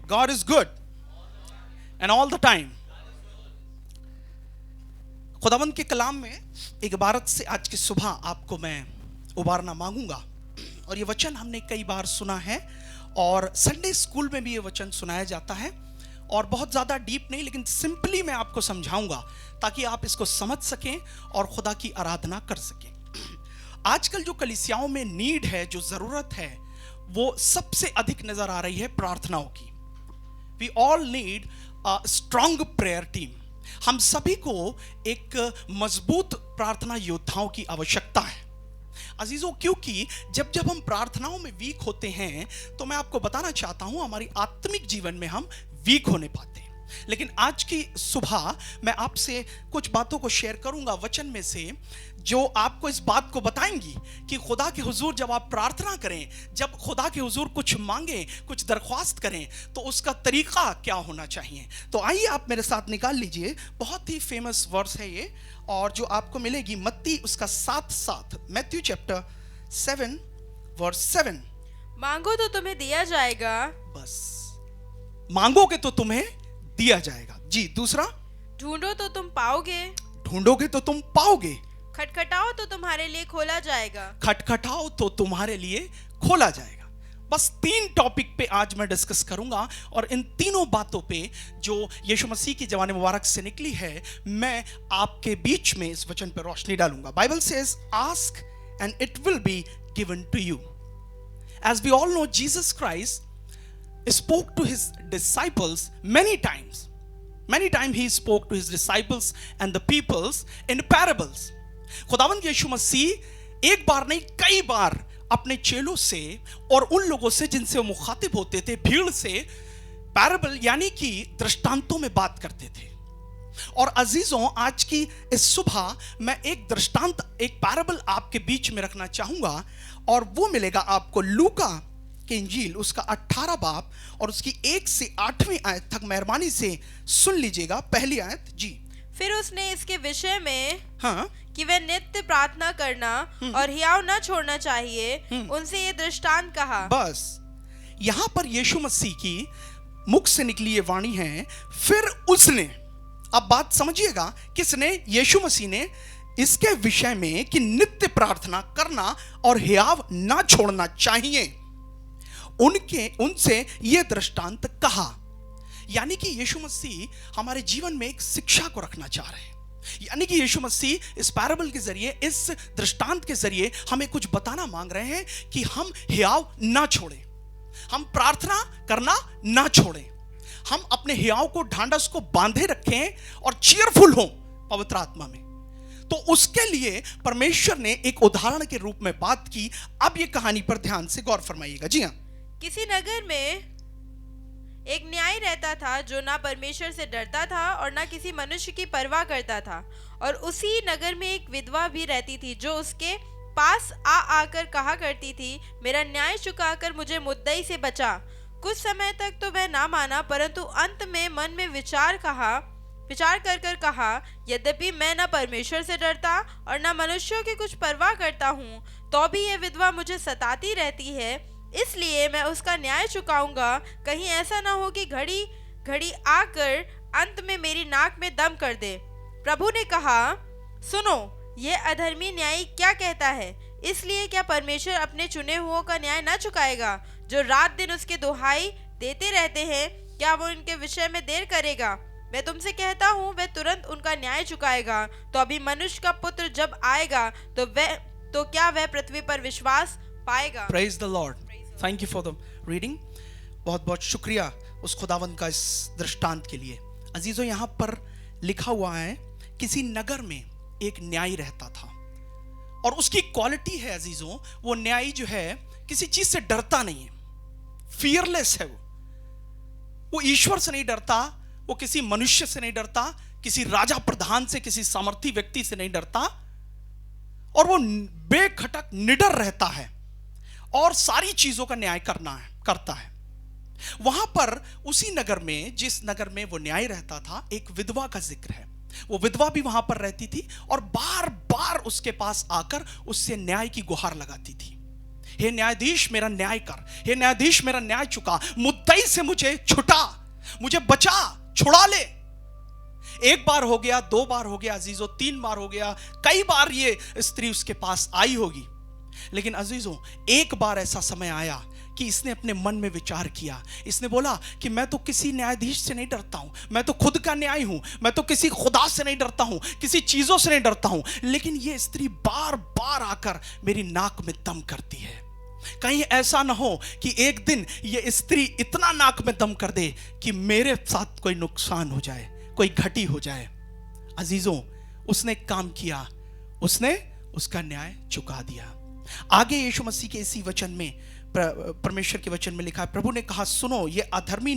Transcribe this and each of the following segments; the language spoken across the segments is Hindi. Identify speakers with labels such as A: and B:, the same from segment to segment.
A: God is good and all the time. खुदावंद के कलाम में एक इबारत से आज की सुबह आपको मैं उबारना मांगूंगा। और ये वचन हमने कई बार सुना है और संडे स्कूल में भी ये वचन सुनाया जाता है, और बहुत ज़्यादा डीप नहीं लेकिन सिंपली मैं आपको समझाऊंगा ताकि आप इसको समझ सकें और खुदा की आराधना कर सकें। आजकल जो कलीसियाओं में नीड है, जो ज़रूरत है, वो सबसे अधिक नज़र आ रही है प्रार्थनाओं की। We all need a strong prayer team. हम सभी को एक मजबूत प्रार्थना योद्धाओं की आवश्यकता है अजीजों, क्योंकि जब जब हम प्रार्थनाओं में वीक होते हैं तो मैं आपको बताना चाहता हूं हमारी आत्मिक जीवन में हम वीक होने पाते हैं। लेकिन आज की सुबह मैं आपसे कुछ बातों को शेयर करूंगा वचन में से, जो आपको इस बात को बताएंगी कि खुदा के हुजूर जब आप प्रार्थना करें, जब खुदा के हुजूर कुछ मांगें, कुछ दरख्वास्त करें, तो उसका तरीका क्या होना चाहिए। तो आइए आप मेरे साथ निकाल लीजिए, बहुत ही फेमस वर्स है ये, और जो आपको मिलेगी मत्ती उसका 7:7, मैथ्यू चैप्टर 7 वर्स 7।
B: मांगो तो तुम्हें दिया जाएगा।
A: बस मांगोगे तो तुम्हें दिया जाएगा। जी, दूसरा,
B: ढूंढो तो तुम पाओगे।
A: ढूंढोगे तो तुम पाओगे।
B: खटखटाओ तो तुम्हारे लिए खोला जाएगा।
A: खटखटाओ तो तुम्हारे लिए खोला जाएगा। बस 3 टॉपिक पे आज मैं डिस्कस करूंगा, और इन तीनों बातों पे जो यीशु मसीह की जवान मुबारक से निकली है, मैं आपके बीच में इस वचन पे रोशनी डालूंगा। Bible says, ask and it will be given to you. As we all know, Jesus Christ spoke to his disciples many times. Many times he spoke to his disciples and the peoples in parables. खुदावंद यीशु मसीह एक बार नहीं कई बार अपने चेलों से और उन लोगों से जिनसे वो मुखातिब होते थे, भीड़ से, पैराबल यानी कि दृष्टांतों में बात करते थे। और अजीजों, आज की इस सुबह मैं एक दृष्टांत, एक पैराबल आपके बीच में रखना चाहूंगा, और वो मिलेगा आपको लूका के इंजील उसका 18 बाब और उसकी 1 से 8वीं आयत तक। मेहरबानी से सुन लीजिएगा। पहली आयत जी।
B: फिर उसने इसके विषय में
A: हाँ,
B: कि वे नित्य प्रार्थना करना और हियाव न छोड़ना चाहिए, उनसे ये दृष्टांत कहा।
A: बस यहां पर यीशु मसीह की मुख से निकली ये वाणी है, फिर उसने। अब बात समझिएगा, किसने? यीशु मसीह ने इसके विषय में कि नित्य प्रार्थना करना और हियाव ना छोड़ना चाहिए, उनसे यह दृष्टांत कहा। यानी कि यीशु मसीह हमारे जीवन में एक शिक्षा को रखना चाह रहे हैं। यानी कि यीशु मसीह इस पैराबल के जरिए, इस दृष्टांत के जरिए हमें कुछ बताना मांग रहे हैं कि हम हियाव ना छोड़ें, हम प्रार्थना करना ना छोड़ें, हम अपने हियाव को, ढांढस को बांधे रखें और चीयरफुल हों पवित्र आत्मा में। तो उसके लिए परमेश्वर ने एक उदाहरण के रूप में बात की। अब ये कहानी पर ध्यान से गौर फरमाइएगा। जी हाँ।
B: किसी नगर में एक न्यायी रहता था जो ना परमेश्वर से डरता था और ना किसी मनुष्य की परवाह करता था। और उसी नगर में एक विधवा भी रहती थी जो उसके पास आकर कहा करती थी, मेरा न्याय चुकाकर मुझे मुद्दई से बचा। कुछ समय तक तो वह ना माना, परंतु अंत में मन में विचार कर कहा, यद्यपि मैं ना परमेश्वर से डरता और ना मनुष्यों की कुछ परवाह करता हूँ, तो भी यह विधवा मुझे सताती रहती है, इसलिए मैं उसका न्याय चुकाऊंगा। कहीं ऐसा ना हो कि घड़ी घड़ी आकर अंत में मेरी नाक में दम कर दे। प्रभु ने कहा, सुनो, यह अधर्मी न्यायी क्या कहता है। इसलिए क्या परमेश्वर अपने चुने हुओं का न्याय न चुकाएगा, जो रात दिन उसके दुहाई देते रहते हैं? क्या वो इनके विषय में देर करेगा? मैं तुमसे कहता हूँ, वह तुरंत उनका न्याय चुकाएगा। तो अभी मनुष्य का पुत्र जब आएगा तो क्या वह पृथ्वी पर विश्वास पाएगा?
A: Praise the Lord. Thank you for the reading. बहुत बहुत शुक्रिया उस खुदावंद का इस दृष्टांत के लिए। अजीजों, यहाँ पर लिखा हुआ है, किसी नगर में एक न्यायी रहता था, और उसकी क्वालिटी है अजीजों, वो न्यायी जो है किसी चीज से डरता नहीं है, फियरलेस है। वो ईश्वर से नहीं डरता, वो किसी मनुष्य से नहीं डरता, किसी राजा प्रधान से, किसी सामर्थी व्यक्ति से नहीं डरता, और वो बेखटक निडर रहता है और सारी चीजों का न्याय करता है। वहां पर उसी नगर में, जिस नगर में वो न्याय रहता था, एक विधवा का जिक्र है। वो विधवा भी वहां पर रहती थी और बार बार उसके पास आकर उससे न्याय की गुहार लगाती थी। हे न्यायाधीश मेरा न्याय कर, हे न्यायाधीश मेरा न्याय चुका, मुद्दई से मुझे छुटा, मुझे बचा, छुड़ा ले। एक बार हो गया, 2 बार हो गया अजीजों, 3 बार हो गया, कई बार ये स्त्री उसके पास आई होगी। लेकिन अजीजों एक बार ऐसा समय आया कि इसने अपने मन में विचार किया। इसने बोला कि मैं तो किसी न्यायाधीश से नहीं डरता हूं, मैं तो खुद का न्याय हूं, मैं तो किसी खुदा से नहीं डरता हूं, किसी चीजों से नहीं डरता हूं। लेकिन ये स्त्री बार बार आकर मेरी नाक में दम करती है। कहीं ऐसा ना हो कि एक दिन ये स्त्री इतना नाक में दम कर दे कि मेरे साथ कोई नुकसान हो जाए, कोई घटी हो जाए। अजीजों उसने एक काम किया, उसने उसका न्याय चुका दिया। आगे यीशु मसीह के इसी वचन में, परमेश्वर के वचन में लिखा है, प्रभु ने कहा सुनो, ये अधर्मी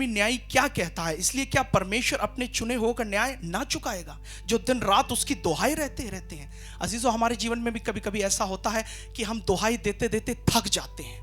A: न्याय क्या कहता है, इसलिए क्या परमेश्वर अपने चुने हुए का न्याय ना चुकाएगा जो दिन रात उसकी दुहाई रहते हैं। अजीजों हमारे जीवन में भी कभी कभी ऐसा होता है कि हम दुहाई देते देते थक जाते हैं,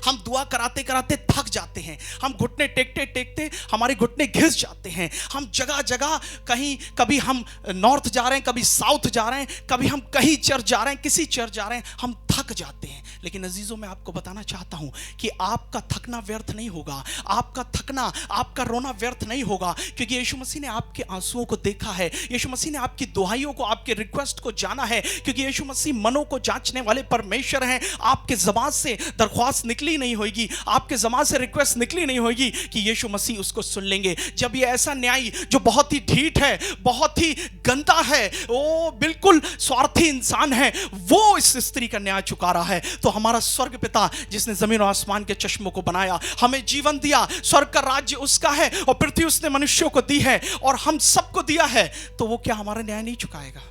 A: हम दुआ कराते कराते थक जाते हैं, हम घुटने टेकते टेकते हमारे घुटने घिस जाते हैं, हम जगह जगह कहीं, कभी हम नॉर्थ जा रहे हैं, कभी साउथ जा रहे हैं, कभी हम कहीं चर्च जा रहे हैं, किसी चर्च जा रहे हैं, हम थक जाते हैं। लेकिन अजीजों मैं आपको बताना चाहता हूं कि आपका थकना व्यर्थ नहीं होगा, आपका थकना, आपका रोना व्यर्थ नहीं होगा, क्योंकि यीशु मसीह ने आपके आंसुओं को देखा है, यीशु मसीह ने आपकी दुहाइयों को, आपके रिक्वेस्ट को जाना है, क्योंकि यीशु मसीह मनों को जांचने वाले परमेश्वर हैं। आपके ज़बान से दरख्वास्त निकली नहीं होगी, आपके ज़बान से रिक्वेस्ट निकली नहीं होगी कि यीशु मसीह उसको सुन लेंगे। जब ये ऐसा न्याय जो बहुत ही ढीठ है, बहुत ही गंदा है, वो बिल्कुल स्वार्थी इंसान है, वो इस स्त्री का न्याय चुका रहा है, तो हमारा स्वर्ग पिता जिसने जमीन और आसमान के चश्मों को बनाया, हमें जीवन दिया, स्वर्ग का राज्य उसका है और पृथ्वी उसने मनुष्यों को दी है और हम सबको दिया है, तो वो क्या हमारा न्याय नहीं चुकाएगा?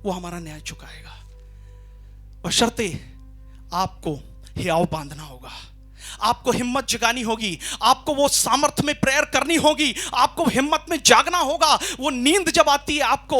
A: वो हमारा न्याय चुकाएगा। बशर्ते आपको हियाव बांधना होगा, आपको हिम्मत जगानी होगी, आपको वो सामर्थ्य में प्रेयर करनी होगी, आपको हिम्मत में जागना होगा। वो नींद जब आती है आपको,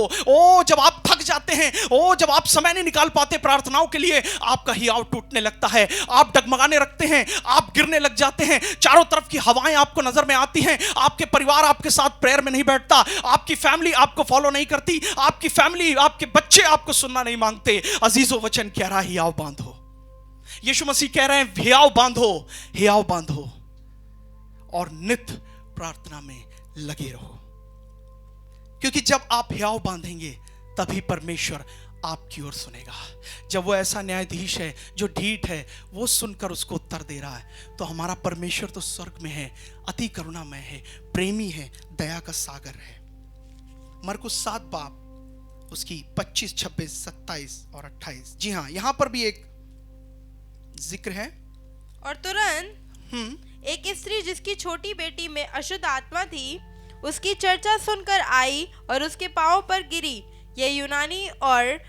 A: जब आप थक जाते हैं, जब आप समय नहीं निकाल पाते प्रार्थनाओं के लिए, आपका हियाव टूटने लगता है, आप डगमगाने लगते हैं, आप गिरने लग जाते हैं, चारों तरफ की हवाएं आपको नजर में आती हैं, आपके परिवार आपके साथ प्रेयर में नहीं बैठता, आपकी फैमिली आपको फॉलो नहीं करती, आपकी फैमिली, आपके बच्चे आपको सुनना नहीं मांगते। अजीजों वचन कह रहा है हियाव बांधो। यीशु मसीह कह रहे हैं हियाव बांधो, हियाव बांधो और नित प्रार्थना में लगे रहो, क्योंकि जब आप हियाव बांधेंगे तभी परमेश्वर आपकी ओर सुनेगा। जब वो ऐसा न्यायाधीश है जो ढीठ है, वो सुनकर उसको उत्तर दे रहा है, तो हमारा परमेश्वर तो स्वर्ग में है, अति करुणामय है, प्रेमी है, दया का सागर है। मरकुस 7 बाब उसकी 25, 26, 27 और 28। जी हाँ, यहां पर भी एक जिक्र है।
B: और तुरंत एक स्त्री जिसकी छोटी बेटी में अशुद्ध आत्मा थी उसकी चर्चा सुनकर आई और उसके पांव पर गिरी। यह यूनानी और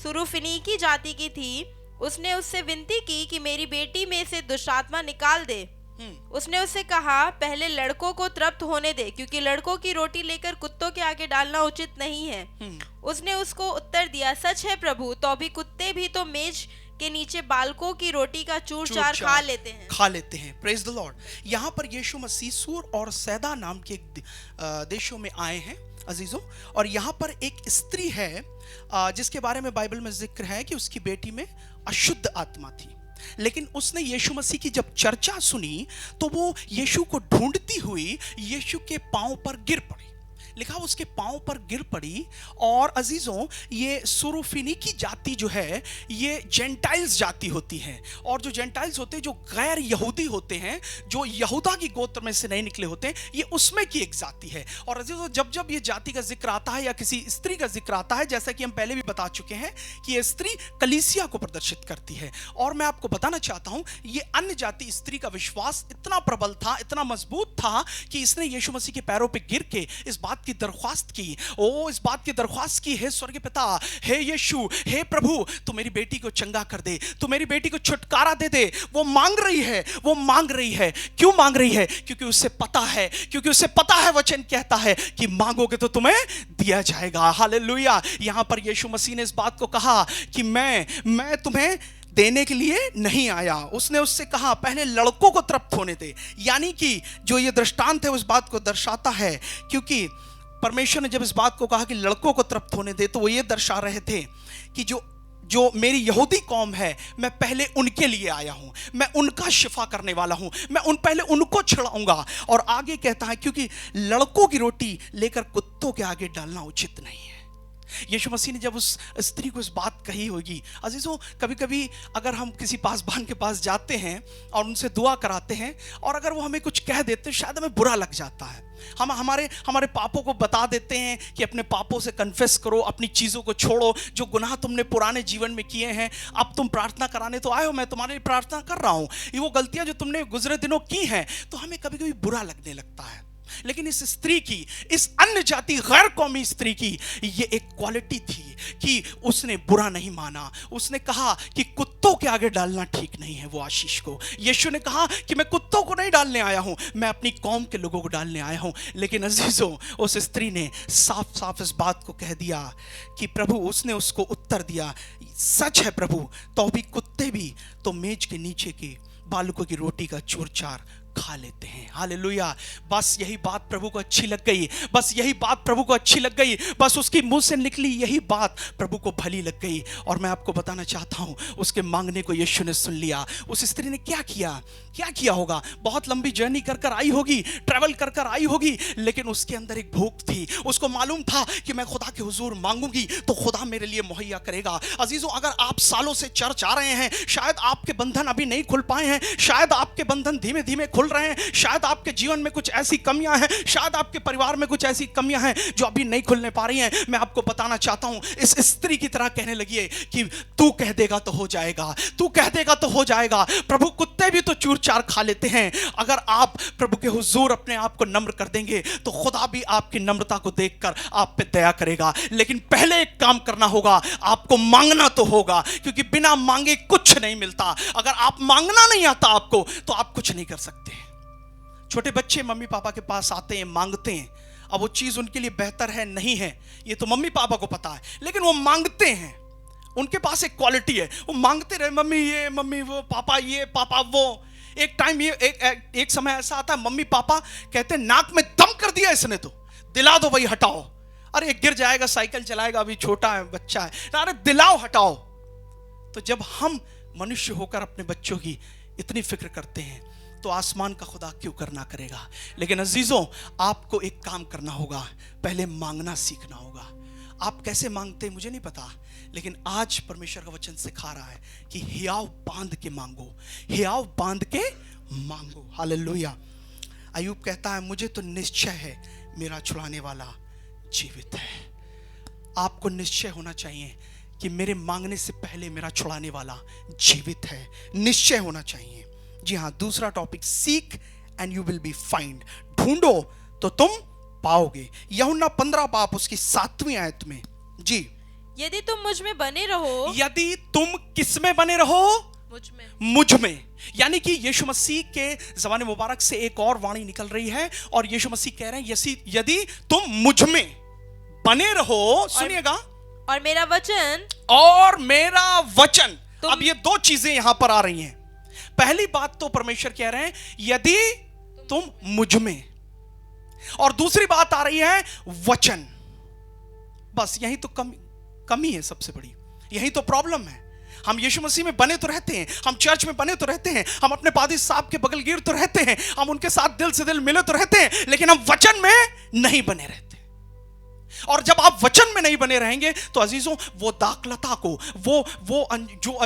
B: सुरूफिनीकी जाति की थी। उसने उससे विनती की कि मेरी बेटी में से दुष्टात्मा निकाल दे। उसने उससे कहा पहले लड़कों को तृप्त होने दे, क्योंकि लड़कों की रोटी लेकर कुत्तों के आगे डालना उचित नहीं है। उसने उसको उत्तर दिया, सच है प्रभु, तो अभी कुत्ते भी तो मेज के नीचे बालकों की रोटी का चूर चार खा लेते हैं। Praise the Lord. यहाँ पर यीशु मसीह सूर और सैदा नाम के देशों में आए हैं अजीजों, और यहाँ पर एक स्त्री है जिसके बारे में बाइबल में जिक्र है कि उसकी बेटी में अशुद्ध आत्मा थी। लेकिन उसने यीशु मसीह की जब चर्चा सुनी तो वो यीशु को ढूंढती हुई यीशु के पांव पर गिर पड़ी। लिखा उसके पांव पर गिर पड़ी। और अजीजों ये सुरूफिनीकी जाति जो है ये जेंटाइल्स जाति होती है, और जो जेंटाइल्स होते हैं जो गैर यहूदी होते हैं, जो यहूदा की गोत्र में से नहीं निकले होते हैं, ये उसमें की एक जाति है। और अजीजों जब जब ये जाति का जिक्र आता है या किसी स्त्री का जिक्र आता है, जैसा कि हम पहले भी बता चुके हैं कि ये स्त्री कलीसिया को प्रदर्शित करती है। और मैं आपको बताना चाहता हूं ये अन्य जाति स्त्री का विश्वास इतना प्रबल था, इतना मजबूत था कि इसने यीशु मसीह के पैरों पर गिर के इस बात की दरख्वास्त की, इस बात की दरख्वास्त की, हे स्वर्गीय पिता, हे यीशु, हे प्रभु, तू मेरी बेटी को चंगा कर दे, तू मेरी बेटी को छुटकारा दे दे। वो मांग रही है। क्यों मांग रही है? क्योंकि उसे पता है, वचन कहता है कि मांगोगे तो तुम्हें दिया जाएगा। हालेलुया। यहां पर यीशु मसीह ने इस बात को कहा कि मैं तुम्हें देने के लिए नहीं आया। उसने उससे कहा पहले लड़कों को तृप्त होने दे। यानी कि जो ये दृष्टांत है उस बात को दर्शाता है, क्योंकि परमेश्वर ने जब इस बात को कहा कि लड़कों को तृप्त होने दे, तो वो ये दर्शा रहे थे कि जो
A: जो मेरी यहूदी कौम है, मैं पहले उनके लिए आया हूं, मैं उनका शिफा करने वाला हूं, मैं पहले उनको छिड़ाऊंगा। और आगे कहता है क्योंकि लड़कों की रोटी लेकर कुत्तों के आगे डालना उचित नहीं है। यीशु मसीह ने जब उस स्त्री को इस बात कही होगी, अजीजों कभी कभी अगर हम किसी पासबान के पास जाते हैं और उनसे दुआ कराते हैं और अगर वो हमें कुछ कह देते हैं, शायद हमें बुरा लग जाता है। हम हमारे पापों को बता देते हैं कि अपने पापों से कन्फेस करो, अपनी चीज़ों को छोड़ो, जो गुनाह तुमने पुराने जीवन में किए हैं, अब तुम प्रार्थना कराने तो आए हो, मैं तुम्हारे लिए प्रार्थना कर रहा हूँ, ये वो गलतियां जो तुमने गुजरे दिनों की हैं। तो हमें कभी कभी बुरा लगने लगता है। लेकिन इस स्त्री की, इस अन्य जाति गैर कौमी स्त्री की ये एक क्वालिटी थी कि उसने बुरा नहीं माना। उसने कहा कि कुत्तों के आगे डालना ठीक नहीं है वो आशीष को। यीशु ने कहा कि मैं कुत्तों को नहीं डालने आया हूं, मैं अपनी कौम के लोगों को डालने आया हूं। लेकिन अजीजों, उस स्त्री ने साफ साफ इस बात को कह दिया कि प्रभु, उसने उसको उत्तर दिया, सच है प्रभु, तो भी कुत्ते भी तो मेज के नीचे के बालकों की रोटी का चूर-चार खा लेते हैं। हालेलुया। बस यही बात प्रभु को अच्छी लग गई, बस यही बात प्रभु को अच्छी लग गई, बस उसकी मुंह से निकली यही बात प्रभु को भली लग गई। और मैं आपको बताना चाहता हूं, उसके मांगने को यीशु ने सुन लिया। उस स्त्री ने क्या किया होगा? बहुत लंबी जर्नी कर कर आई होगी, ट्रैवल कर कर आई होगी, लेकिन उसके अंदर एक भूख थी। उसको मालूम था कि मैं खुदा के हुजूर मांगूंगी तो खुदा मेरे लिए मुहैया करेगा। अजीजों, अगर आप सालों से चर्च आ रहे हैं, शायद आपके बंधन अभी नहीं खुल पाए हैं, शायद आपके बंधन धीमे धीमे खुल रहे हैं, शायद आपके जीवन में कुछ ऐसी कमियां हैं, शायद आपके परिवार में कुछ ऐसी कमियां हैं जो अभी नहीं खुलने पा रही हैं। मैं आपको बताना चाहता हूं, इस स्त्री की तरह कहने लगी कि तू कह देगा तो हो जाएगा, तू कह देगा तो हो जाएगा। प्रभु, कुत्ते भी तो चूर चार खा लेते हैं। अगर आप प्रभु के हुजूर अपने आप को नम्र कर देंगे तो खुदा भी आपकी नम्रता को देखकर आप पे दया करेगा। लेकिन पहले एक काम करना होगा, आपको मांगना तो होगा, क्योंकि बिना मांगे कुछ नहीं मिलता। अगर आप मांगना नहीं आता आपको तो आप कुछ नहीं कर सकते। छोटे बच्चे मम्मी पापा के पास आते हैं, मांगते हैं। अब वो चीज उनके लिए बेहतर है नहीं है ये तो मम्मी पापा को पता है, लेकिन वो मांगते हैं। उनके पास एक क्वालिटी है, वो मांगते रहे, मम्मी ये, मम्मी वो, पापा ये, पापा वो। एक टाइम ये एक समय ऐसा आता है, मम्मी पापा कहते हैं नाक में दम कर दिया इसने, तो दिला दो भाई, हटाओ। अरे गिर जाएगा, साइकिल चलाएगा, अभी छोटा है, बच्चा है, अरे दिलाओ, हटाओ। तो जब हम मनुष्य होकर अपने बच्चों की इतनी फिक्र करते हैं तो आसमान का खुदा क्यों करना करेगा। लेकिन अजीजों, आपको एक काम करना होगा, पहले मांगना सीखना होगा। आप कैसे मांगते हैं मुझे नहीं पता, लेकिन आज परमेश्वर का वचन सिखा रहा है कि हियाव बांध के मांगो, हियाव बांध के मांगो। हालेलुया। अय्यूब कहता है, मुझे तो निश्चय है मेरा छुड़ाने वाला जीवित है। आपको निश्चय होना चाहिए कि मेरे मांगने से पहले मेरा छुड़ाने वाला जीवित है, निश्चय होना चाहिए। जी हाँ, दूसरा topic, seek and you will be find, ढूंढो तो तुम पाओगे। यूहन्ना 15 बाब उसकी 7वीं आयत में, जी,
B: यदि तुम मुझ में बने रहो,
A: यदि तुम किस में बने रहो? मुझ में। यानी कि यीशु मसीह के ज़बान मुबारक से एक और वाणी निकल रही है और यीशु मसीह कह रहे हैं, यदि तुम मुझ में बने रहो, सुनिएगा,
B: और मेरा वचन
A: अब ये दो चीजें यहां पर आ रही हैं। पहली बात तो परमेश्वर कह रहे हैं यदि तुम मुझ में, और दूसरी बात आ रही है वचन। बस यही तो कमी है सबसे बड़ी, यही तो प्रॉब्लम है। हम यीशु मसीह में बने तो रहते हैं, हम चर्च में बने तो रहते हैं, हम अपने पादी साहब के बगल गिर तो रहते हैं, हम उनके साथ दिल से दिल मिले तो रहते हैं, लेकिन हम वचन में नहीं बने रहते। और जब आप वचन में नहीं बने रहेंगे तो अजीजों, वो दाखलता को, वो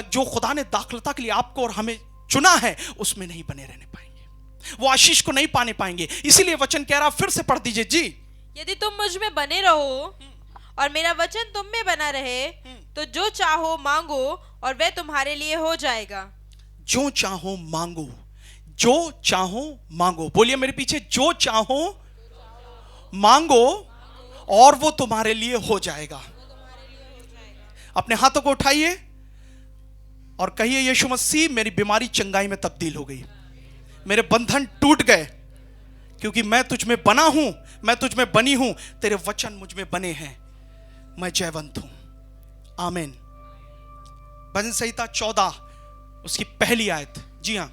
A: जो खुदा ने दाखलता के लिए आपको और हमें चुना है, उसमें नहीं बने रहने पाएंगे, वो आशीष को नहीं पाने पाएंगे। इसीलिए वचन कह रहा, फिर से पढ़ दीजिए जी,
B: यदि तुम मुझ में बने रहो और मेरा वचन तुम में बना रहे तो जो चाहो मांगो और वह तुम्हारे लिए हो जाएगा।
A: जो चाहो मांगो, जो चाहो मांगो। बोलिए मेरे पीछे, जो चाहो मांगो और वो तुम्हारे लिए हो जाएगा। अपने हाथों को उठाइए और कहिए, यीशु मसीह, मेरी बीमारी चंगाई में तब्दील हो गई, मेरे बंधन टूट गए, क्योंकि मैं तुझ में बना हूं, मैं तुझ में बनी हूं, तेरे वचन मुझ में बने हैं, मैं जयवंत हूं। आमीन। भजन संहिता 14 उसकी पहली आयत, जी हां।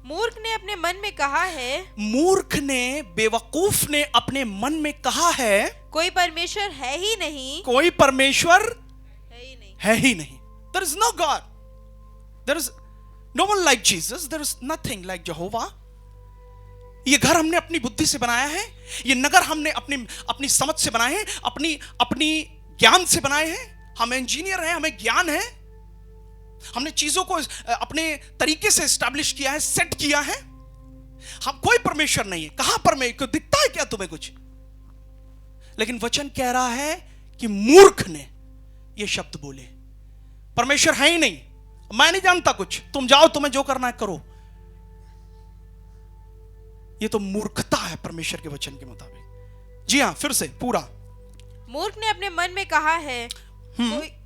B: मूर्ख ने अपने मन में कहा है,
A: मूर्ख ने, बेवकूफ ने अपने मन में कहा है,
B: कोई परमेश्वर है ही नहीं,
A: कोई परमेश्वर है ही नहीं. There is no God. There is no one like Jesus. There is nothing like Jehovah. ये घर हमने अपनी बुद्धि से बनाया है, ये नगर हमने अपनी समझ से बनाए हैं, अपनी ज्ञान से बनाए हैं. हम इंजीनियर हैं, हमें ज्ञान है, हमने चीजों को अपने तरीके से एस्टैब्लिश किया है, सेट किया है. हम कोई परमेश्वर नहीं है. कहां परमेश्वर दिखता है क्या तुम्हें कुछ? लेकिन वचन कह रहा है कि मूर्ख ने ये शब्द बोले, परमेश्वर है ही नहीं, मैं नहीं जानता कुछ, तुम जाओ, तुम्हें जो करना है करो. ये तो मूर्खता है परमेश्वर के वचन के मुताबिक. जी हां, फिर से पूरा.
B: मूर्ख ने अपने मन में कहा है,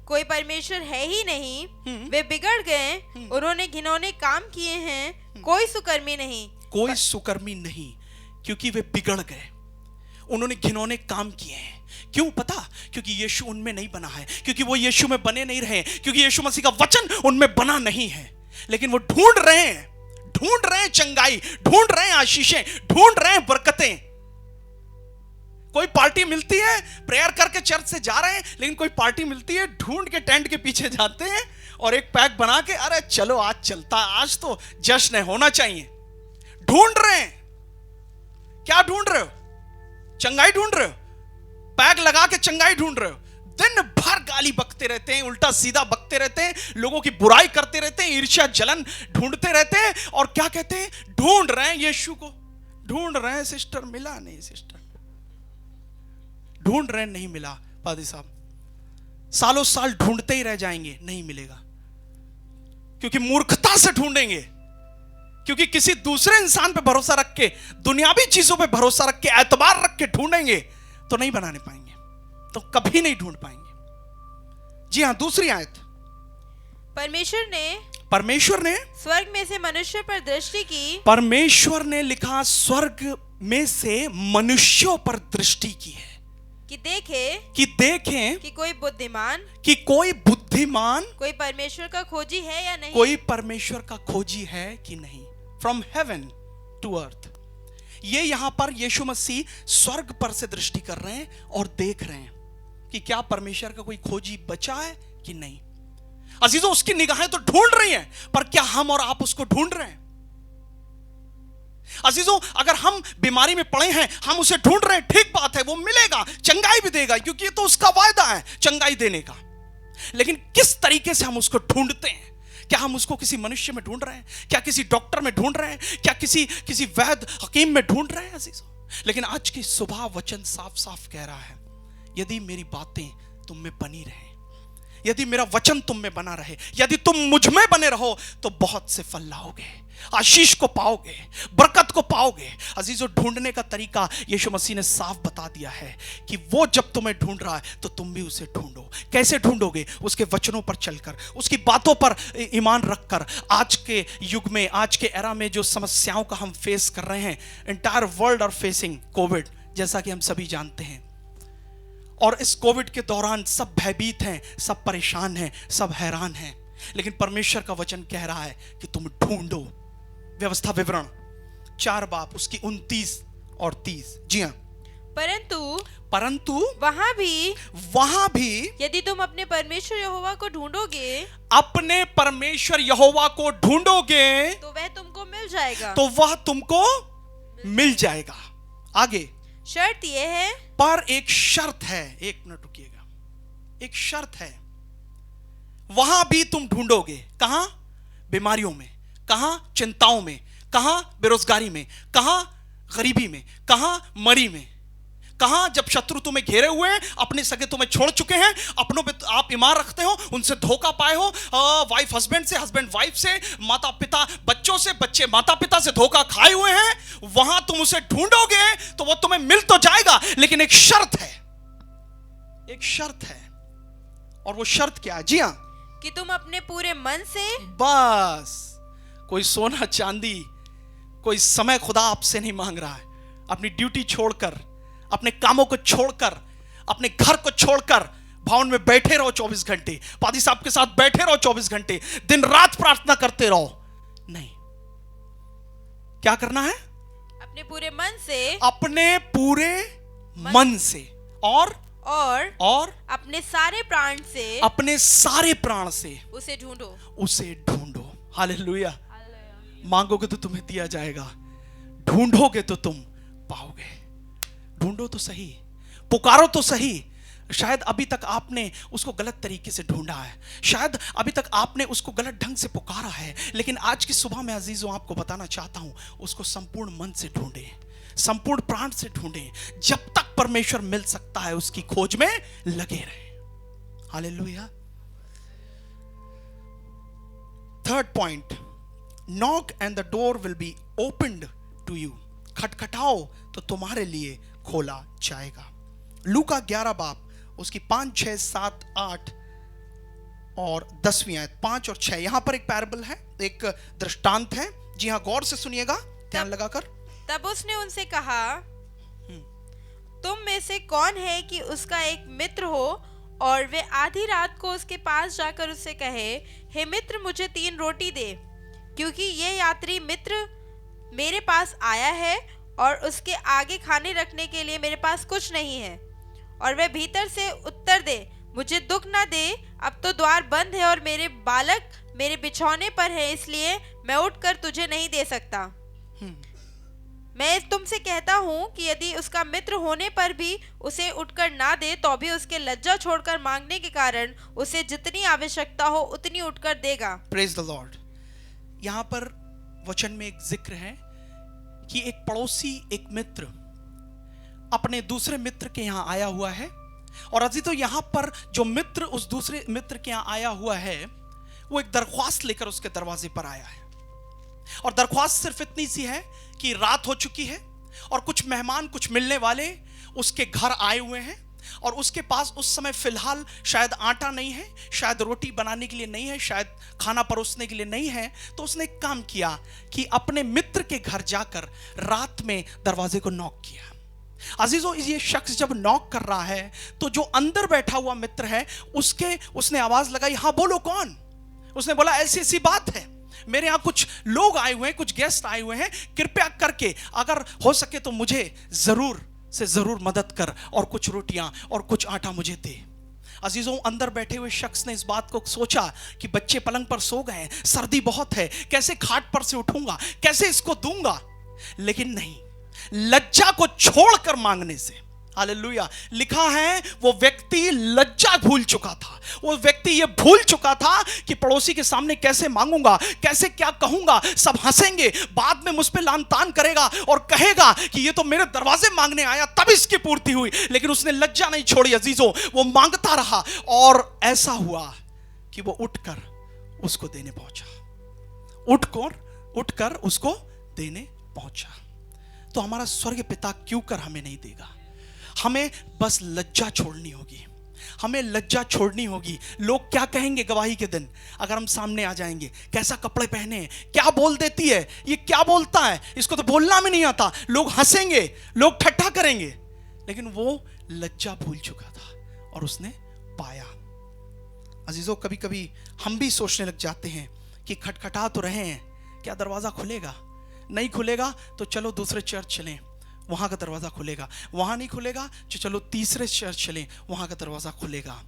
B: कोई परमेश्वर है ही नहीं, वे बिगड़ गए, उन्होंने घिनौने काम किए हैं, कोई सुकर्मी नहीं.
A: कोई सुकर्मी नहीं, क्योंकि वे बिगड़ गए, उन्होंने घिनौने काम किए हैं. क्यों पता? क्योंकि यीशु उनमें नहीं बना है, क्योंकि वो यीशु में बने नहीं रहे, क्योंकि यीशु मसीह का वचन उनमें बना नहीं है. लेकिन वो ढूंढ रहे हैं चंगाई, ढूंढ रहे हैं आशीषें, ढूंढ रहे हैं बरकतें. कोई पार्टी मिलती है, प्रेयर करके चर्च से जा रहे हैं, लेकिन कोई पार्टी मिलती है, ढूंढ के टेंट के पीछे जाते हैं और एक पैक बना के, अरे चलो आज चलता है, आज तो जश्न होना चाहिए. ढूंढ रहे हैं. क्या ढूंढ रहे हो? चंगाई ढूंढ रहे हो? पैक लगा के चंगाई ढूंढ रहे हो? दिन भर गाली बकते रहते हैं, उल्टा सीधा बकते रहते हैं, लोगों की बुराई करते रहते हैं, ईर्ष्या जलन ढूंढते रहते हैं. और क्या कहते हैं? ढूंढ रहे हैं यीशु को, ढूंढ रहे हैं. सिस्टर मिला नहीं, सिस्टर ढूंढ रहे हैं, नहीं मिला. पादी साहब सालों साल ढूंढते ही रह जाएंगे, नहीं मिलेगा. क्योंकि मूर्खता से ढूंढेंगे, क्योंकि किसी दूसरे इंसान पे भरोसा रख के, दुनियावी चीजों पे भरोसा रख के, एतबार रख के ढूंढेंगे तो नहीं बनाने पाएंगे, तो कभी नहीं ढूंढ पाएंगे. जी हां, दूसरी आयत. परमेश्वर ने
B: स्वर्ग में से मनुष्य पर दृष्टि की.
A: परमेश्वर ने लिखा स्वर्ग में से मनुष्यों पर दृष्टि की है,
B: कि देखें
A: कि
B: कोई
A: बुद्धिमान,
B: कोई परमेश्वर का खोजी है या नहीं.
A: कोई परमेश्वर का खोजी है कि नहीं. From heaven to earth. ये यहां पर यीशु मसीह स्वर्ग पर से दृष्टि कर रहे हैं और देख रहे हैं कि क्या परमेश्वर का कोई खोजी बचा है कि नहीं. अजीजों, उसकी निगाहें तो ढूंढ रही हैं, पर क्या हम और आप उसको ढूंढ रहे हैं? अजीजों, अगर हम बीमारी में पड़े हैं, हम उसे ढूंढ रहे हैं, ठीक बात है, वो मिलेगा, चंगाई भी देगा, क्योंकि ये तो उसका वायदा है चंगाई देने का. लेकिन किस तरीके से हम उसको ढूंढते हैं? क्या हम उसको किसी मनुष्य में ढूंढ रहे हैं? क्या किसी डॉक्टर में ढूंढ रहे हैं? क्या किसी वैद्य हकीम में ढूंढ रहे हैं? अजीजों, लेकिन आज की सुबह वचन साफ साफ कह रहा है, यदि मेरी बातें तुम में बनी रहे, यदि मेरा वचन तुम में बना रहे, यदि तुम मुझ में बने रहो, तो बहुत से फल लाओगे, आशीष को पाओगे, बरकत को पाओगे. अजीजों, ढूंढने का तरीका यीशु मसीह ने साफ बता दिया है कि वो जब तुम्हें ढूंढ रहा है तो तुम भी उसे ढूंढो. कैसे ढूंढोगे? उसके वचनों पर चलकर, उसकी बातों पर ईमान रखकर. आज के युग में, आज के एरा में जो समस्याओं का हम फेस कर रहे हैं, entire world are facing covid, जैसा कि हम सभी जानते हैं. और इस कोविड के दौरान सब भयभीत हैं, सब परेशान हैं, सब हैरान हैं. लेकिन परमेश्वर का वचन कह रहा है कि तुम ढूंढो. व्यवस्था विवरण 4 बाब उसकी 29 और 30. जी हां. परंतु वहां भी
B: यदि तुम अपने परमेश्वर यहोवा को ढूंढोगे,
A: अपने परमेश्वर यहोवा को ढूंढोगे,
B: तो वह तुमको मिल जाएगा.
A: तो वह तुमको मिल जाएगा. आगे
B: शर्त यह है,
A: पर एक शर्त है. एक मिनट रुकिएगा. एक शर्त है. वहां भी तुम ढूंढोगे. कहां? बीमारियों में, कहां? चिंताओं में, कहां? बेरोजगारी में, कहां? गरीबी में, कहां? मरी में, कहां? जब शत्रु तुम्हें घेरे हुए हैं, अपने सगे तुम्हें छोड़ चुके हैं, अपनों पे आप ईमान रखते हो, उनसे धोखा पाए हो, वाइफ हस्बैंड से, हस्बैंड वाइफ से, माता पिता बच्चों से, बच्चे माता पिता से धोखा खाए हुए हैं. वहां तुम उसे ढूंढोगे तो वो तुम्हें मिल तो जाएगा, लेकिन एक शर्त है. एक शर्त है. और वो शर्त क्या है? जी हां,
B: कि तुम अपने पूरे मन से.
A: बस. कोई सोना चांदी, कोई समय खुदा आपसे नहीं मांग रहा है. अपनी ड्यूटी छोड़कर, अपने कामों को छोड़कर, अपने घर को छोड़कर भवन में बैठे रहो 24 घंटे, पादी साहब के साथ बैठे रहो 24 घंटे, दिन रात प्रार्थना करते रहो. नहीं. क्या करना है?
B: अपने पूरे मन से.
A: अपने पूरे मन से. और
B: और अपने सारे प्राण से
A: अपने सारे प्राण से
B: उसे ढूंढो।
A: उसे ढूंढो। हालेलुया। मांगोगे तो तुम्हें दिया जाएगा, ढूंढोगे तो तुम पाओगे। ढूंढो तो सही, पुकारो तो सही। शायद अभी तक आपने उसको गलत तरीके से ढूंढा है, शायद अभी तक आपने उसको गलत ढंग से पुकारा है, लेकिन आज की सुबह में अजीजों आपको बताना चाहता हूं, उसको संपूर्ण मन से ढूंढे, संपूर्ण प्राण से ढूंढे। जब तक परमेश्वर मिल सकता है उसकी खोज में लगे रहे। Hallelujah. Third point, knock and the door will be opened to you. खटखटाओ तो तुम्हारे लिए खोला जाएगा। लूका 11 बाब उसकी 5, 6, 7, 8 और 10वीं आयत, 5 और 6। यहां पर एक पैराबल है, एक दृष्टांत है। जी हां, गौर से सुनिएगा, ध्यान लगाकर।
B: तब उसने उनसे कहा, तुम में से कौन है कि उसका एक मित्र हो और वे आधी रात को उसके पास जाकर उससे कहे, हे मित्र, मुझे 3 रोटी दे, क्योंकि ये यात्री मित्र मेरे पास आया है और उसके आगे खाने रखने के लिए मेरे पास कुछ नहीं है। और वह भीतर से उत्तर दे, मुझे दुख न दे, अब तो द्वार बंद है और मेरे बालक मेरे बिछौने पर है, इसलिए मैं उठकर तुझे नहीं दे सकता। मैं तुमसे कहता हूँ कि यदि उसका मित्र होने पर भी उसे उठकर ना दे, तो भी उसके लज्जा छोड़कर मांगने के कारण उसे जितनी आवश्यकता हो उतनी उठकर देगा।
A: Praise the Lord. यहाँ पर वचन में एक जिक्र है कि एक पड़ोसी, एक मित्र अपने दूसरे मित्र के यहाँ आया हुआ है। और अजी तो यहाँ पर जो मित्र उस दूसरे मित्र के यहाँ आया हुआ है, वो एक दरख्वास्त लेकर उसके दरवाजे पर आया है। और दरख्वास्त सिर्फ इतनी सी है कि रात हो चुकी है और कुछ मेहमान, कुछ मिलने वाले उसके घर आए हुए हैं और उसके पास उस समय फिलहाल शायद आटा नहीं है, शायद रोटी बनाने के लिए नहीं है, शायद खाना परोसने के लिए नहीं है। तो उसने एक काम किया कि अपने मित्र के घर जाकर रात में दरवाजे को नॉक किया। अजीजों, ये शख्स जब नॉक कर रहा है तो जो अंदर बैठा हुआ मित्र है उसने आवाज लगाई, हाँ बोलो कौन। उसने बोला, ऐसी ऐसी बात है, मेरे यहाँ कुछ लोग आए हुए हैं, कुछ गेस्ट आए हुए हैं, कृपया करके अगर हो सके तो मुझे जरूर से जरूर मदद कर और कुछ रोटियां और कुछ आटा मुझे दे। अजीजों, अंदर बैठे हुए शख्स ने इस बात को सोचा कि बच्चे पलंग पर सो गए, सर्दी बहुत है, कैसे खाट पर से उठूंगा, कैसे इसको दूंगा। लेकिन नहीं, लज्जा को छोड़कर मांगने से, हालेलुया, लिखा है वो व्यक्ति लज्जा भूल चुका था। वो व्यक्ति ये भूल चुका था कि पड़ोसी के सामने कैसे मांगूंगा, कैसे क्या कहूंगा, सब हंसेंगे, बाद में मुझ पे लान तान करेगा और कहेगा कि ये तो मेरे दरवाजे मांगने आया तब इसकी पूर्ति हुई। लेकिन उसने लज्जा नहीं छोड़ी अजीजों, वो मांगता रहा और ऐसा हुआ कि वो उठकर उसको देने पहुंचा, उठकर उसको देने पहुंचा। तो हमारा स्वर्गीय पिता क्यों कर हमें नहीं देगा? हमें बस लज्जा छोड़नी होगी, हमें लज्जा छोड़नी होगी। लोग क्या कहेंगे गवाही के दिन अगर हम सामने आ जाएंगे, कैसा कपड़े पहने, क्या बोल देती है, ये क्या बोलता है, इसको तो बोलना भी नहीं आता, लोग हंसेंगे, लोग ठट्ठा करेंगे। लेकिन वो लज्जा भूल चुका था और उसने पाया। अजीजों, कभी कभी हम भी सोचने लग जाते हैं कि खटखटा तो रहे हैं, क्या दरवाजा खुलेगा? नहीं खुलेगा तो चलो दूसरे चर्च चलें, वहां का दरवाजा खुलेगा। वहां नहीं खुलेगा तो चलो तीसरे चर्च चलें, वहां का दरवाजा खुलेगा।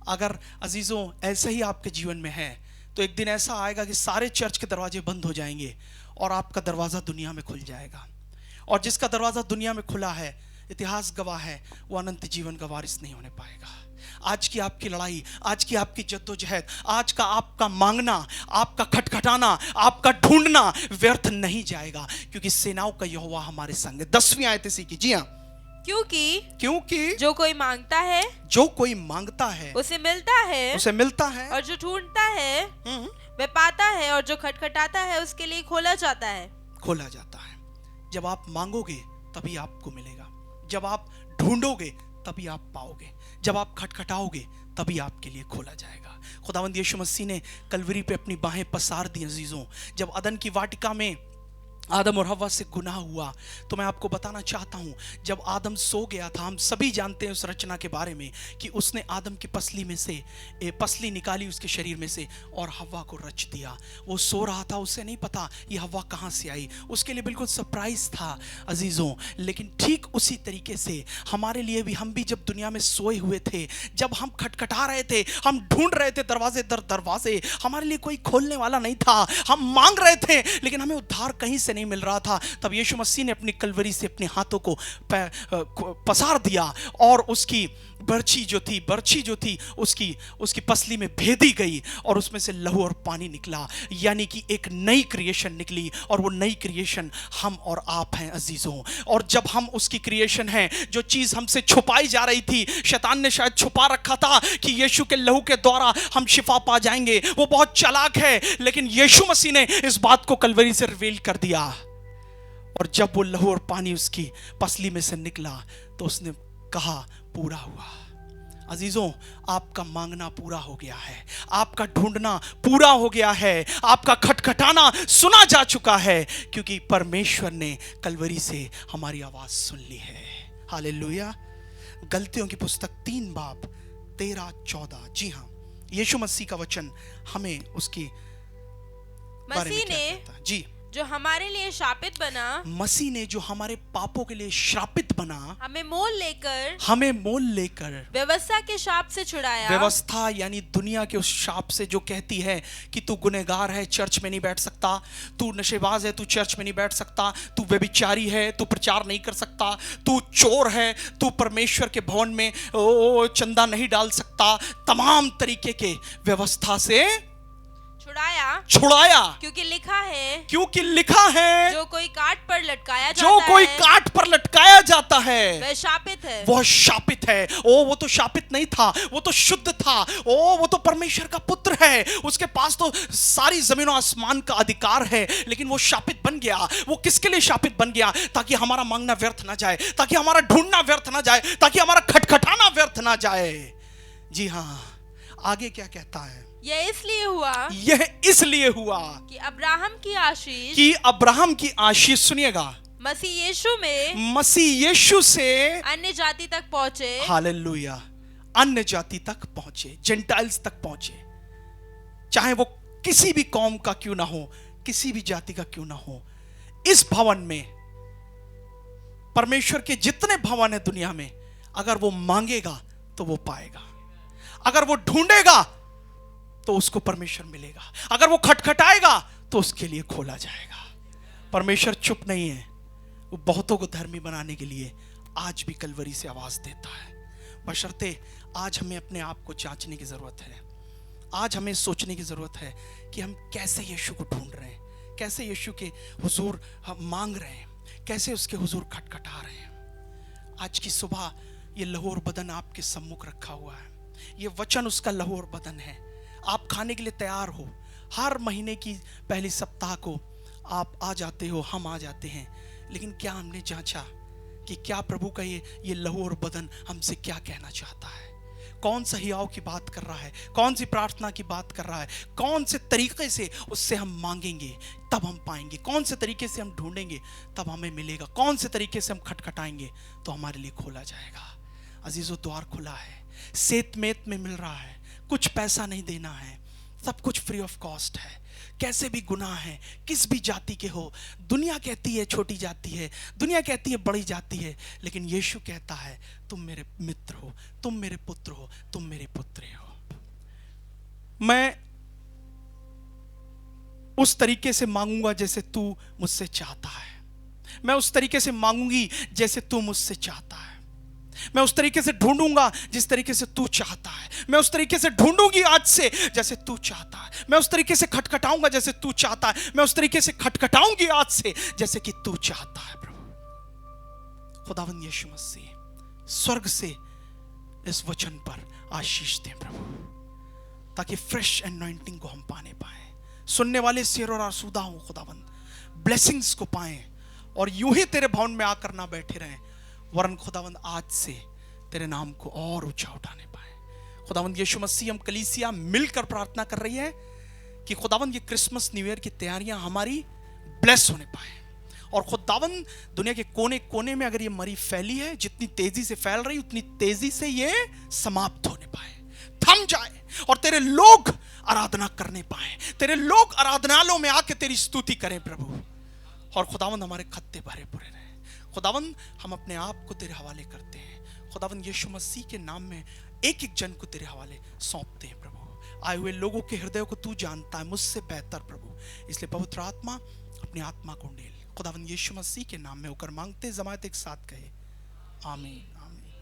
A: अगर अजीजों ऐसे ही आपके जीवन में है तो एक दिन ऐसा आएगा कि सारे चर्च के दरवाजे बंद हो जाएंगे और आपका दरवाजा दुनिया में खुल जाएगा। और जिसका दरवाजा दुनिया में खुला है, इतिहास गवाह है, वो अनंत जीवन का वारिस नहीं होने पाएगा। आज की आपकी लड़ाई, आज की आपकी जद्दोजहद, आज का आपका मांगना, आपका खटखटाना, आपका ढूंढना व्यर्थ नहीं जाएगा, क्योंकि सेनाओं का यहोवा हमारे संग है। 10वीं आयत इसी की। जी हाँ, क्योंकि
B: जो कोई मांगता है उसे मिलता है, और जो ढूंढता है वह पाता है, और जो खटखटाता है उसके लिए खोला जाता है।
A: जब आप मांगोगे तभी आपको मिलेगा, जब आप ढूंढोगे तभी आप पाओगे, जब आप खटखटाओगे तभी आपके लिए खोला जाएगा। खुदावंद यीशु मसीह ने कलवरी पे अपनी बाहें पसार दी अजीजों। जब अदन की वाटिका में आदम और हव्वा से गुनाह हुआ। तो मैं आपको बताना चाहता हूं, जब आदम सो गया था, हम सभी जानते हैं उस रचना के बारे में कि उसने आदम की पसली में से पसली निकाली उसके शरीर में से और हव्वा को रच दिया। वो सो रहा था, उसे नहीं पता ये हव्वा कहां से आई, उसके लिए बिल्कुल सरप्राइज था अजीजों। लेकिन ठीक उसी तरीके से हमारे लिए भी, हम भी जब दुनिया में सोए हुए थे, जब हम खटखटा रहे थे, हम ढूंढ रहे थे दरवाजे दर दरवाजे, हमारे लिए कोई खोलने वाला नहीं था, हम मांग रहे थे लेकिन हमें उद्धार कहीं से नहीं मिल रहा था, तब यीशु मसीह ने अपनी कलवरी से अपने हाथों को पसार दिया और उसकी बर्छी जो थी उसकी पसली में भेदी गई और उसमें से लहू और पानी निकला, यानी कि एक नई क्रिएशन निकली। और वो नई क्रिएशन हम और आप हैं अजीजों। और जब हम उसकी क्रिएशन हैं, जो चीज हमसे छुपाई जा रही थी, शैतान ने शायद छुपा रखा था कि यीशु के लहू के द्वारा हम शिफा पा जाएंगे, वो बहुत चालाक है, लेकिन यीशु मसीह ने इस बात को कलवरी से रिवील कर दिया। और जब वो लहू और पानी उसकी पसली में से निकला तो उसने कहा पूरा हुआ। अजीजों, आपका मांगना पूरा हो गया है, आपका ढूंढना पूरा हो गया है, आपका खटखटाना सुना जा चुका है, क्योंकि परमेश्वर ने कलवरी से हमारी आवाज सुन ली है। हालेलुया। गलतियों की पुस्तक 3 बाब 13-14। जी हाँ, यीशु मसीह का वचन हमें उसकी बारे में
B: मसीह
A: क्या
B: ने
A: कहता है। जी,
B: जो हमारे लिए शापित बना,
A: मसीह ने जो हमारे पापों के लिए श्रापित बना,
B: हमें मोल लेकर
A: व्यवस्था
B: के शाप से छुड़ाया।
A: व्यवस्था यानी दुनिया के उस शाप से जो कहती है कि तू गुनहगार है, चर्च में नहीं बैठ सकता, तू नशेबाज है, तू चर्च में नहीं बैठ सकता, तू व्यभिचारी है, तू प्रचार नहीं कर सकता, तू चोर है, तू परमेश्वर के भवन में चंदा नहीं डाल सकता। तमाम तरीके के व्यवस्था से छुड़ाया, क्योंकि लिखा है
B: जो कोई काट पर
A: लटकाया जाता है
B: वह शापित है।
A: ओ, वो तो शापित नहीं था, वो तो शुद्ध था। ओ, वो तो परमेश्वर का पुत्र है, उसके पास तो सारी जमीन और आसमान का अधिकार है, लेकिन वो शापित बन गया। वो किसके लिए शापित बन गया? ताकि हमारा मांगना व्यर्थ ना जाए, ताकि हमारा ढूंढना व्यर्थ ना जाए, ताकि हमारा खटखटाना व्यर्थ ना जाए। जी हाँ, आगे क्या कहता है?
B: यह
A: इसलिए हुआ
B: कि अब्राहम की आशीष, सुनिएगा, मसीह यीशु से अन्य जाति तक पहुंचे। हालेलुया। अन्य जाति तक पहुंचे, जेंटाइल्स तक पहुंचे, चाहे वो किसी भी कौम का क्यों ना हो, किसी भी जाति का क्यों ना हो। इस भवन में, परमेश्वर के जितने भवन है दुनिया में, अगर वो मांगेगा तो वो पाएगा, अगर वो ढूंढेगा तो उसको परमेश्वर मिलेगा, अगर वो खटखटाएगा तो उसके लिए खोला जाएगा। परमेश्वर चुप नहीं है, वो बहुतों को धर्मी बनाने के लिए आज भी कलवरी से आवाज देता है। बशर्ते आज हमें अपने आप को जांचने की जरूरत है, आज हमें सोचने की जरूरत है कि हम कैसे यीशु को ढूंढ रहे हैं, कैसे यीशु के हुजूर हम मांग रहे हैं, कैसे उसके हुजूर खटखटा रहे हैं। आज की सुबह ये लहू और बदन आपके सम्मुख रखा हुआ है, ये वचन उसका लहू और बदन है। आप खाने के लिए तैयार हो, हर महीने की पहली सप्ताह को आप आ जाते हो, हम आ जाते हैं, लेकिन क्या हमने जांचा कि क्या प्रभु का ये लहू और बदन हमसे क्या कहना चाहता है? कौन सा हियाव की बात कर रहा है, कौन सी प्रार्थना की बात कर रहा है, कौन से तरीके से उससे हम मांगेंगे तब हम पाएंगे, कौन से तरीके से हम ढूंढेंगे तब हमें मिलेगा, कौन से तरीके से हम खटखटाएंगे तो हमारे लिए खोला जाएगा। अजीजों, द्वार खुला है, सेत मेत में मिल रहा है, कुछ पैसा नहीं देना है, सब कुछ फ्री ऑफ कॉस्ट है। कैसे भी गुनाह है, किस भी जाति के हो, दुनिया कहती है छोटी जाति है, दुनिया कहती है बड़ी जाति है, लेकिन यीशु कहता है तुम मेरे मित्र हो, तुम मेरे पुत्र हो, तुम मेरे पुत्री हो। मैं उस तरीके से मांगूंगा जैसे तू मुझसे चाहता है, मैं उस तरीके से मांगूंगी जैसे तू मुझसे चाहता है, मैं उस तरीके से ढूंढूंगा जिस तरीके से तू चाहता है, मैं उस तरीके से ढूंढूंगी आज से जैसे तू चाहता है, मैं उस तरीके से खटखटाऊंगा जैसे तू चाहता है, मैं उस तरीके से खटखटाऊंगी आज से जैसे कि तू चाहता है। प्रभु खुदावंद यीशु मसीह स्वर्ग से इस वचन पर आशीष दें प्रभु, ताकि फ्रेश एनॉइंटिंग को हम पाने पाए, सुनने वाले सिर और आसूदा हो खुदावंद, ब्लेसिंग्स को पाएं और यूं ही तेरे भवन में आकर ना बैठे रहें, वरन खुदावंद आज से तेरे नाम को और ऊंचा उठाने पाए। खुदावंद यीशु मसीह, हम कलीसिया मिलकर प्रार्थना कर रही है कि खुदावंद ये क्रिसमस न्यू ईयर की तैयारियां हमारी ब्लेस होने पाए,
A: और खुदावन दुनिया के कोने कोने में अगर ये मरी फैली है, जितनी तेजी से फैल रही उतनी तेजी से ये समाप्त होने पाए, थम जाए और तेरे लोग आराधना करने पाए, तेरे लोग आराधनालयों में आके तेरी स्तुति करें प्रभु। और खुदावन हमारे खत्ते भरे पूरे रहे। खुदावन हम अपने आप को तेरे हवाले करते हैं। खुदावन यीशु मसीह के नाम में एक एक जन को तेरे हवाले सौंपते हैं प्रभु। आए हुए लोगों के हृदयों को तू जानता है मुझसे बेहतर प्रभु, इसलिए पवित्र आत्मा अपनी आत्मा को उंडेल। खुदावन यीशु मसीह के नाम में होकर मांगते, जमात एक साथ कहे आमीन आमीन।